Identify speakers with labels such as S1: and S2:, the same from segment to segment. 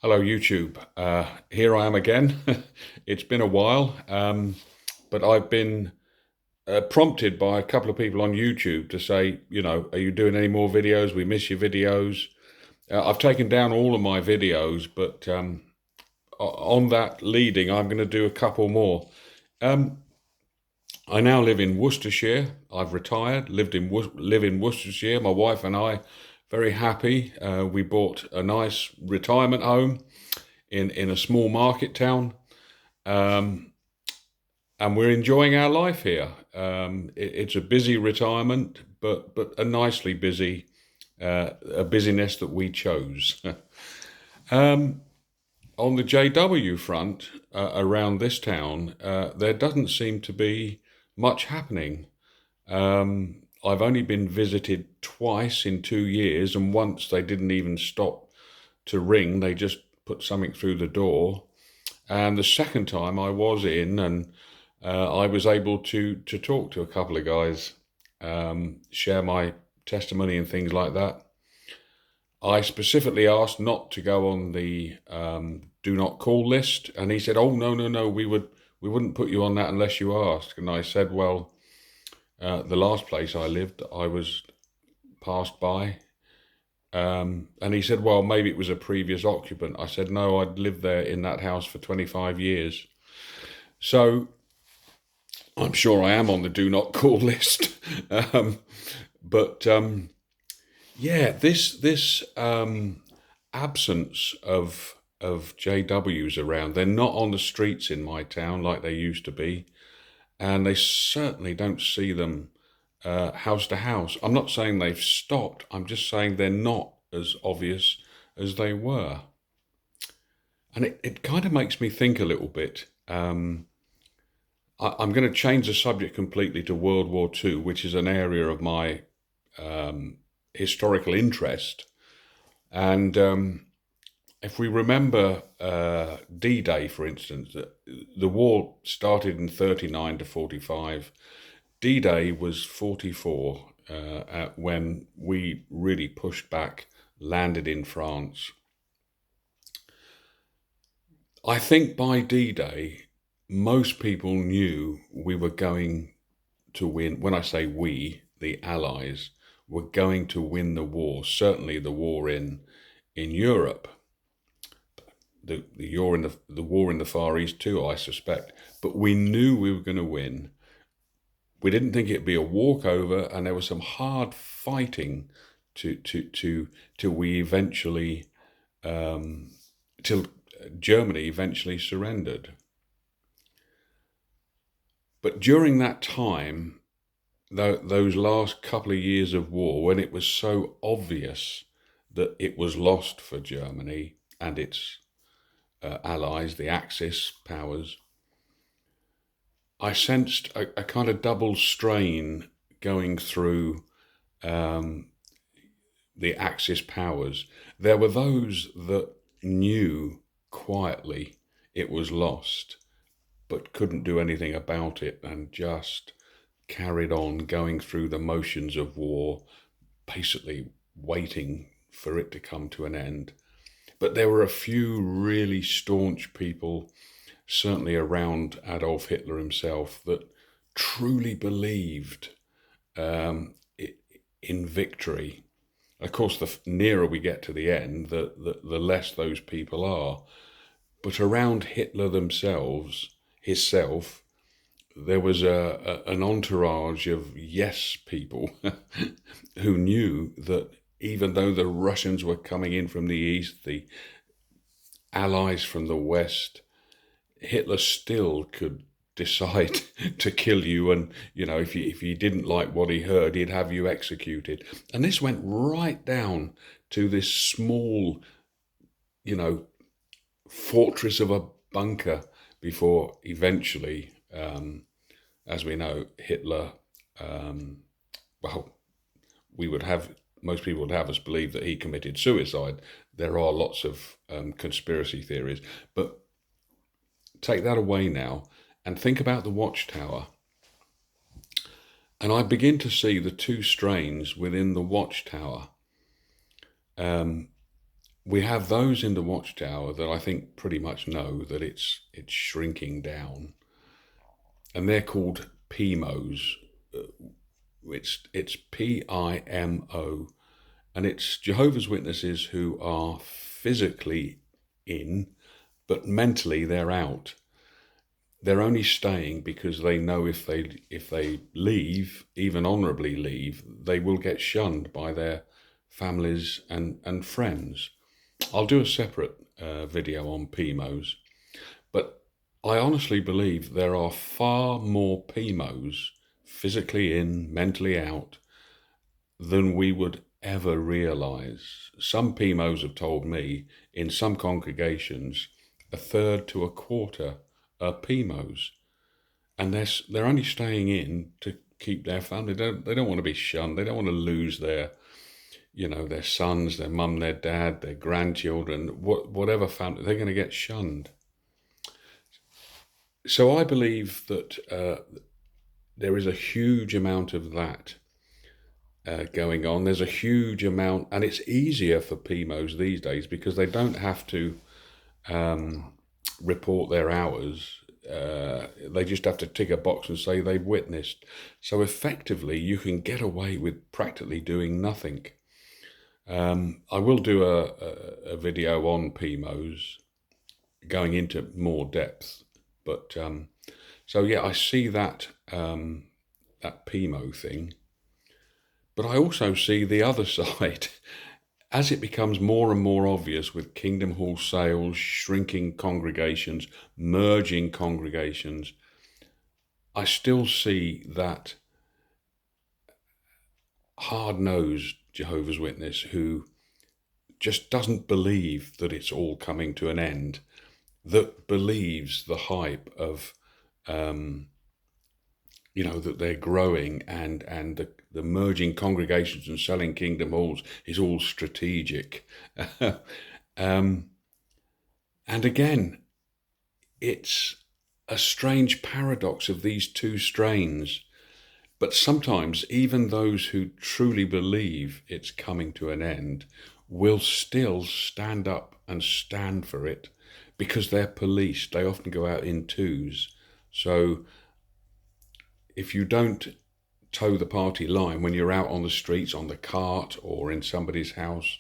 S1: Hello, YouTube. Here I am again. It's been a while, but I've been prompted by a couple of people on YouTube to say, are you doing any more videos? We miss your videos. I've taken down all of my videos, but on that leading, I'm going to do a couple more. Um, I now live in Worcestershire. I've retired, live in Worcestershire. My wife and I, very happy. We bought a nice retirement home in a small market town, um, and we're enjoying our life here. It's a busy retirement, but a nicely busy, a busyness that we chose. um, on the JW front around this town, there doesn't seem to be much happening. I've only been visited twice in 2 years, and once they didn't even stop to ring; they just put something through the door. And the second time I was in, and I was able to talk to a couple of guys, share my testimony and things like that. I specifically asked not to go on the do not call list, and he said, "Oh, no, no, no, we wouldn't put you on that unless you asked." And I said, "Well, the last place I lived, I was passed by." And he said, "Well, maybe it was a previous occupant." I said, "No, I'd lived there in that house for 25 years." So I'm sure I am on the do not call list. um, but yeah, this absence of JWs around. They're not on the streets in my town like they used to be, and they certainly don't see them house to house. I'm not saying they've stopped. I'm just saying they're not as obvious as they were. And it kind of makes me think a little bit. I'm going to change the subject completely to World War II, which is an area of my historical interest. And if we remember D-Day, for instance, the war started in 39 to 45. D-Day was 44 when we really pushed back, landed in France. I think by D-Day, most people knew we were going to win. When I say we, the Allies, were going to win the war, certainly the war in Europe. The war in the Far East too, I suspect. But we knew we were going to win. We didn't think it'd be a walkover, and there was some hard fighting to we eventually till Germany eventually surrendered. But during that time, those last couple of years of war, when it was so obvious that it was lost for Germany and its allies, the Axis powers, I sensed a kind of double strain going through the Axis powers. There were those that knew quietly it was lost, but couldn't do anything about it and just carried on going through the motions of war, basically waiting for it to come to an end. But there were a few really staunch people, certainly around Adolf Hitler himself, that truly believed um, in victory. Of course, the nearer we get to the end, the less those people are. But around Hitler himself, there was an entourage of yes people who knew that even though the Russians were coming in from the east, the allies from the west, Hitler still could decide to kill you, and if you didn't like what he heard, he'd have you executed. And this went right down to this small, you know, fortress of a bunker before eventually, as we know, Hitler, well, we would have most people would have us believe that he committed suicide. There are lots of conspiracy theories, but take that away now and think about the Watchtower. And I begin to see the two strains within the Watchtower. we have those in the Watchtower that I think pretty much know that it's shrinking down, and they're called PIMOs. It's PIMO, and it's Jehovah's Witnesses who are physically in, but mentally they're out. They're only staying because they know if they leave, even honourably leave, they will get shunned by their families and friends. I'll do a separate video on PIMOs, but I honestly believe there are far more PIMOs physically in, mentally out, than we would ever realise. Some PIMOs have told me in some congregations, a third to a quarter are PIMOs, and they're only staying in to keep their family. They don't want to be shunned. They don't want to lose their sons, their mum, their dad, their grandchildren, whatever family. They're going to get shunned. So I believe that there is a huge amount of that going on. There's a huge amount, and it's easier for PIMOs these days because they don't have to report their hours. They just have to tick a box and say they've witnessed. So effectively, you can get away with practically doing nothing. I will do a video on PIMOs going into more depth, but so yeah, I see that that PIMO thing, but I also see the other side. As it becomes more and more obvious with Kingdom Hall sales, shrinking congregations, merging congregations, I still see that hard-nosed Jehovah's Witness who just doesn't believe that it's all coming to an end, that believes the hype of, that they're growing and the merging congregations and selling Kingdom Halls is all strategic. And again, it's a strange paradox of these two strains. But sometimes even those who truly believe it's coming to an end will still stand up and stand for it because they're policed. They often go out in twos. So if you don't toe the party line when you're out on the streets, on the cart, or in somebody's house,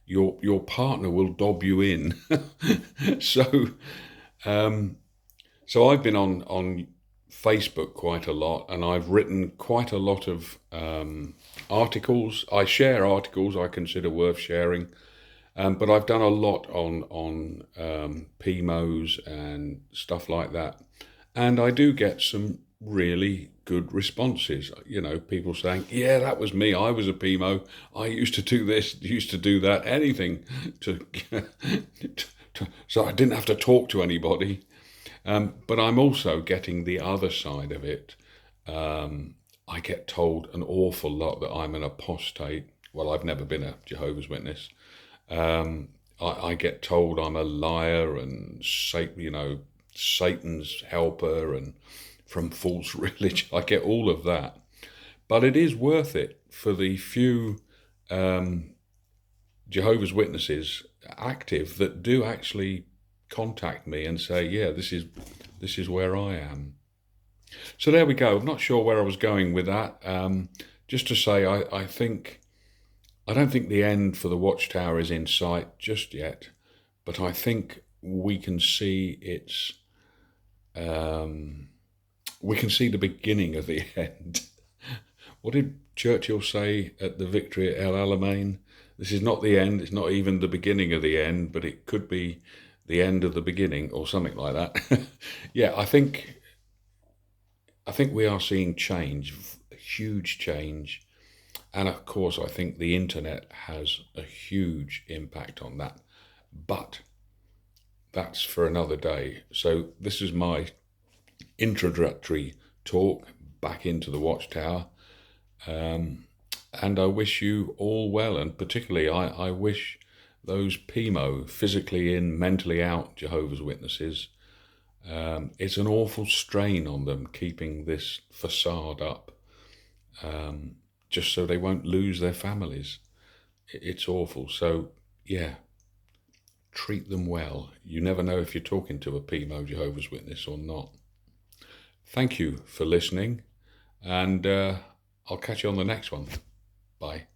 S1: your partner will dob you in. So I've been on Facebook quite a lot, and I've written quite a lot of articles. I share articles I consider worth sharing, but I've done a lot on PIMOs and stuff like that, and I do get some really good responses. People saying, "Yeah, that was me. I was a PIMO. I used to do this, used to do that, anything to so I didn't have to talk to anybody." But I'm also getting the other side of it. I get told an awful lot that I'm an apostate. Well, I've never been a Jehovah's Witness. I get told I'm a liar and Satan's helper and from false religion. I get all of that. But it is worth it for the few Jehovah's Witnesses active that do actually contact me and say, yeah, this is where I am. So there we go. I'm not sure where I was going with that. Just to say, I don't think the end for the Watchtower is in sight just yet, but I think we can see we can see the beginning of the end. What did Churchill say at the victory at El Alamein? This is not the end. It's not even the beginning of the end, but it could be the end of the beginning, or something like that. Yeah, I think we are seeing change, huge change, and of course, I think the internet has a huge impact on that. But that's for another day. So this is my introductory talk back into the Watchtower, and I wish you all well, and particularly I wish those PIMO, physically in, mentally out Jehovah's Witnesses, it's an awful strain on them keeping this facade up, just so they won't lose their families. It's awful. So, yeah, treat them well. You never know if you're talking to a PIMO Jehovah's Witness or not. Thank you for listening, and I'll catch you on the next one. Bye.